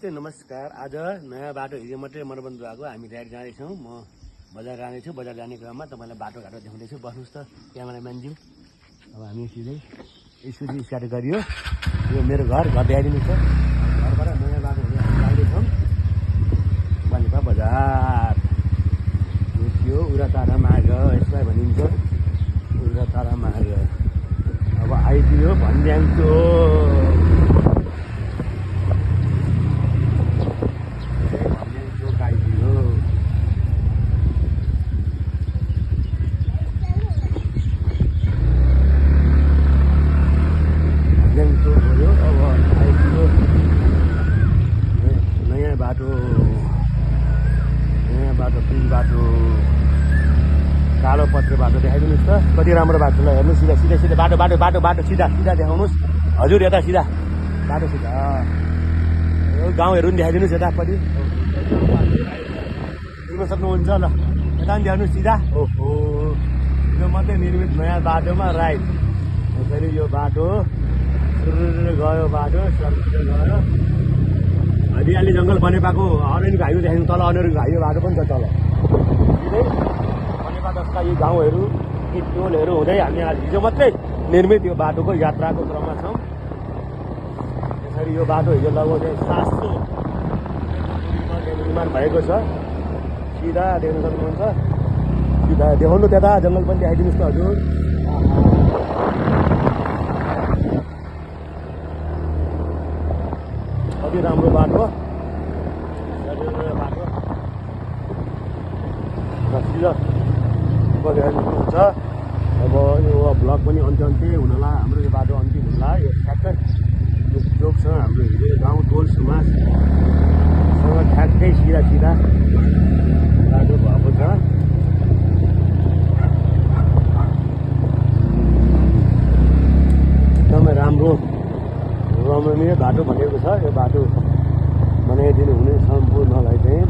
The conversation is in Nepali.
नमस्ते नमस्कार। आज नयाँ बाटो हिजो मात्रै मनोबन्ध भएको हामी डाइरेक्ट जाँदैछौँ। म बजार जानेछु। बजार जाने क्रममा तपाईँलाई बाटोघाटो देखाउँदैछु। बस्नुहोस् त क्यामेराम्यानज्यू। अब हामी सिधै स्कुटी स्टार्ट गरियो। यो मेरो घर देखाइदिनु छ। घरबाट नयाँ बाटो हुने हामी जाँदैछौँ बालिपा बजार। यो उरातारा मार्ग यसलाई भनिन्छ, उरातारा मार्ग। अब आइदियो भन्ज्याङको कालो पत्र बाटो देखाइदिनुहोस् त कति राम्रो बाटो ल। हेर्नु सिधा सिधा सिधा बाटो बाटो बाटो बाटो सिधा सिधा देखाउनुहोस् हजुर। यता सिधा बाटो सिधा गाउँहरू पनि देखाइदिनुहोस् यतापट्टि देख्न सक्नुहुन्छ ल। यता पनि देखाउनुहोस् सिधा। ओहो यो मात्रै निर्मित नयाँ बाटोमा राइट। फेरि यो बाटो गयो, बाटो गयो हरियाली जङ्गल बनेपाको अनेरीको हाइवे देखाइदिनु। तल अनेरीको हाइवे बाटो पनि छ तल जस्ता यी गाउँहरू यी टोलहरू हुँदै हामी आज हिजो मात्रै निर्मित यो बाटोको यात्राको क्रममा छौँ। यसरी यो बाटो हिजो लगभग 700 निर्माण भएको छ। सिधा देख्न सक्नुहुन्छ, सिधा देखाउनु। त्यता जङ्गल पनि देखाइदिनुहोस् त हजुर। कति राम्रो बाटो सिधा हुन्छ। अब यो ब्लग पनि अन्त्य अन्त्य हुनला। हाम्रो यो बाटो अन्तिम हुनला। यो ठ्याक्कै यो चोकसँग हाम्रो हिजो गाउँ टोल समाजसँग ठ्याक्कै सिधा सिधा बाटो भएको छ। एकदमै राम्रो रमणीय बाटो बनेको छ। यो बाटो बनाइदिनु हुने सम्पूर्णलाई चाहिँ